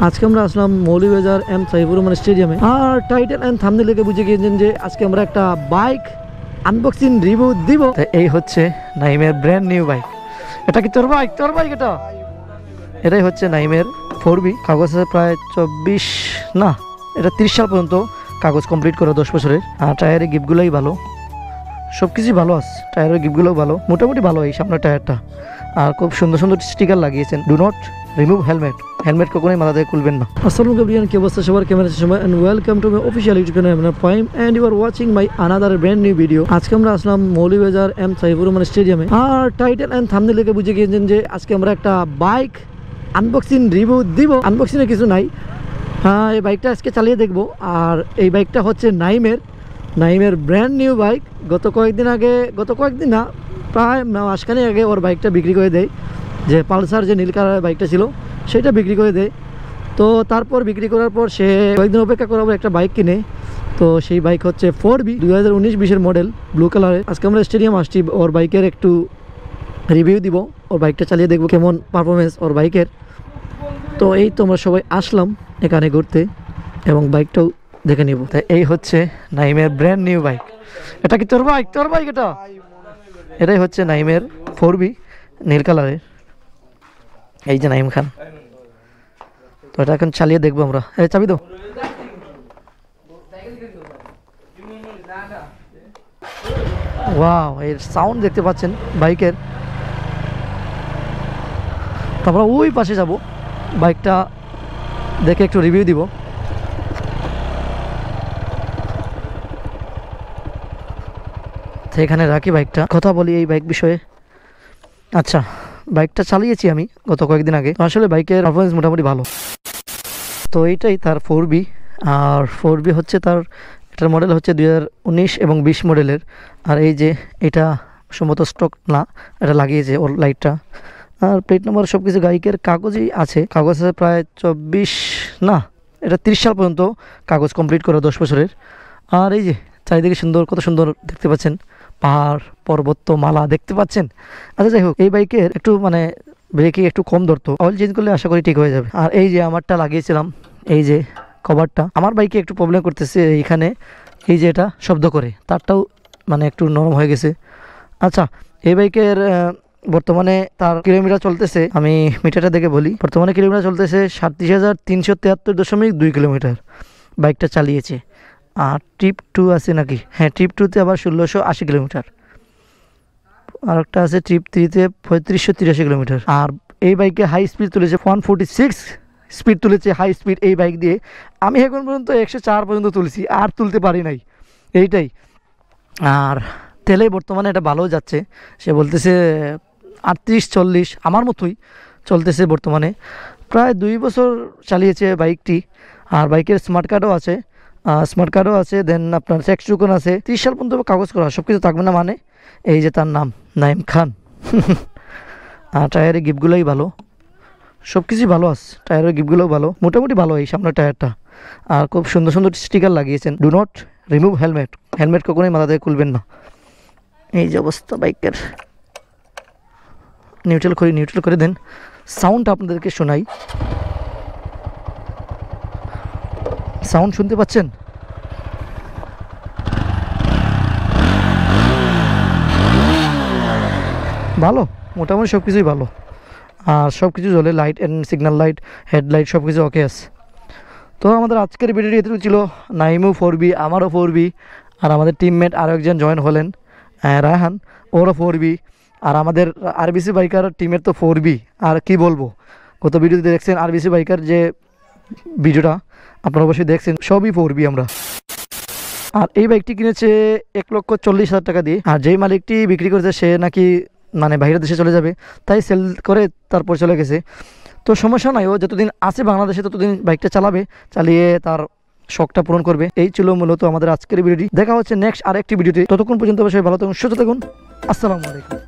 আজকে আমরা আসলাম মৌলভীবাজার এম সাইফুর রহমান স্টেডিয়ামে। আর টাইটেল এন্ড থাম্বনেল দেখে বুঝে গিয়েছেন যে আজকে আমরা একটা বাইক আনবক্সিং রিভিউ দিব। এই হচ্ছে নাইমের ব্র্যান্ড নিউ বাইক। এটা কি তোর বাইক? তোর বাইক এটা? এটাই হচ্ছে নাইমের 4B। কাগজ আছে প্রায় 24 না, এটা 30 সাল পর্যন্ত কাগজ কমপ্লিট করে 10 বছরের। আর টায়ারের গিফটগুলোই ভালো, সব কিছুই ভালো আছে। টায়ারের গিফটগুলোও ভালো, মোটামুটি ভালো এই সামনের টায়ারটা। আর খুব সুন্দর সুন্দর স্টিকার লাগিয়েছেন, do not remove helmet. Helmet কখনোই মাথা থেকে খুলবেন না। আসসালামু আলাইকুম, কি অবস্থা সবার? কেমন আছে সবাই? And welcome to my official YouTube channel prime and you are watching my another brand new video. আজকে আমরা আসলাম মৌলভীবাজার এম সাইফুর রহমান স্টেডিয়ামে। আর টাইটেল এন্ড থাম্বনেল দেখে বুঝে গিয়েছেন যে আজকে আমরা একটা বাইক আনবক্সিং রিভিউ দিব। আনবক্সিংয়ে কিছু নাই, হ্যাঁ এই বাইকটা আজকে চালিয়ে দেখবো। আর এই বাইকটা হচ্ছে নাইমের ব্র্যান্ড নিউ বাইক। গত কয়েকদিন না, প্রায় মাসখানেক আগে ওর বাইকটা বিক্রি করে দেয়। যে পালসার যে নীল কালারের বাইকটা ছিল সেটা বিক্রি করে দেয়। তো তারপর বিক্রি করার পর সে কয়েকদিন অপেক্ষা করার পর একটা বাইক কিনে। তো সেই বাইক হচ্ছে 4B 2019-20 মডেল, ব্লু কালারের। আজকে আমরা স্টেডিয়াম আসছি ওর বাইকের একটু রিভিউ দিব, ওর বাইকটা চালিয়ে দেখবো কেমন পারফরমেন্স ওর বাইকের। তো এই তো আমরা সবাই আসলাম এখানে ঘুরতে এবং বাইকটাও দেখে নিব। তাই এই হচ্ছে নাইমের ব্র্যান্ড নিউ বাইক। এটা কি তোর বাইক? তোর বাইক এটা? এটাই হচ্ছে নাইমের 4B নীল কালারের। এই যে নাইম খান। তো এটা এখন চালিয়ে দেখবো আমরা। এই চাবি দাও। ওয়াও, এর সাউন্ড দেখতে পাচ্ছেন বাইকের। তো আমরা ওই পাশে যাব, বাইকটা দেখে একটু রিভিউ দিব। তো এখানে রাখি বাইকটা, কথা বলি এই বাইক বিষয়ে। আচ্ছা, বাইকটা চালিয়েছি আমি গত কয়েকদিন আগে। আসলে বাইকের পারফরমেন্স মোটামুটি ভালো। তো এইটাই তার 4B। আর 4B হচ্ছে এটার মডেল হচ্ছে 2019 এবং 20 মডেলের। আর এই যে এটা সম্ভবত স্টক না, এটা লাগিয়েছে ওর লাইটটা। আর প্লেট নাম্বার সব কিছু বাইকের কাগজই আছে। কাগজ আছে প্রায় 24 না, এটা 30 সাল পর্যন্ত কাগজ কমপ্লিট করে 10 বছরের। আর এই যে চারিদিকে সুন্দর, কত সুন্দর দেখতে পাচ্ছেন, পাহাড় পর্বত মালা দেখতে পাচ্ছেন। আচ্ছা যাই হোক, এই বাইকের একটু ব্রেকিং একটু কম ধরতো, অয়েল চেঞ্জ করলে আশা করি ঠিক হয়ে যাবে। আর এই যে আমারটা লাগিয়েছিলাম, এই যে কভারটা আমার বাইকে একটু প্রবলেম করতেছে এইখানে। এই যে এটা শব্দ করে, তারটাও একটু নরম হয়ে গেছে। আচ্ছা, এই বাইকের বর্তমানে তার কিলোমিটার চলতেছে, আমি মিটারটা দেখে বলি। বর্তমানে কিলোমিটার চলতেছে 37,373.2 কিলোমিটার বাইকটা চালিয়েছে। আর ট্রিপ 2 আছে নাকি? হ্যাঁ, ট্রিপ 2তে আবার 1680 কিলোমিটার। আর একটা আছে ট্রিপ 3তে 3583 কিলোমিটার। আর এই বাইকে হাই স্পিড তুলেছে 146 স্পিড তুলেছে হাই স্পিড এই বাইক দিয়ে। আমি এখন পর্যন্ত 104 পর্যন্ত তুলছি, আর তুলতে পারি নাই, এইটাই। আর তেলে বর্তমানে এটা ভালো যাচ্ছে, সে বলতেছে 38-40 আমার মতোই চলতেছে বর্তমানে। প্রায় 2 বছর চালিয়েছে বাইকটি। আর বাইকের স্মার্ট কার্ডও আছে, দেন আপনার ট্যাক্স টুকন আছে। 30 সাল পর্যন্ত কাগজ করা, সব কিছু থাকবে না এই যে তার নাম নাইম খান। আর টায়ারের গিফটগুলোই ভালো, সব কিছুই ভালো আছে। টায়ারের গিফটগুলোও ভালো, মোটামুটি ভালো এই সামনের টায়ারটা। আর খুব সুন্দর সুন্দর স্টিকার লাগিয়েছেন, do not remove helmet. Helmet কখনোই মাথা থেকে খুলবেন না। এই যে অবস্থা বাইকের। নিউট্রাল করে দেন, সাউন্ডটা আপনাদেরকে শোনাই। সাউন্ড শুনতে পাচ্ছেন? ভালো, মোটামুটি সব কিছুই ভালো। আর সব কিছু জ্বলে, light and signal light, headlight সব কিছু ওকে আছে। তো আমাদের আজকের ভিডিওটি এটুকু ছিল। নাইমও 4B, আমারও 4B। আর আমাদের টিমমেট আরও একজন জয়েন হলেন, রায়হান, ওরও 4B। আর আমাদের আরবিসি বাইকার টিমের তো 4B। আর কি বলবো, গত ভিডিওতে দেখছেন আরবিসি বাইকার যে ভিডিওটা আপনারা অবশ্যই দেখছেন, সবই 4B আমরা। আর এই বাইকটি কিনেছে 1,40,000 টাকা দিয়ে। আর যেই মালিকটি বিক্রি করেছে সে নাকি বাইরের দেশে চলে যাবে, তাই সেল করে তারপর চলে গেছে। তো সমস্যা নাই, ও যতদিন আছে বাংলাদেশে ততদিন বাইকটা চালিয়ে তার শখটা পূরণ করবে। এই ছিল মূলত আমাদের আজকের ভিডিওটি। দেখা হচ্ছে নেক্সট আরেকটি ভিডিওতে। ততক্ষণ পর্যন্ত অবশ্যই ভালো থাকুন, সুস্থ থাকুন। আসসালামু আলাইকুম।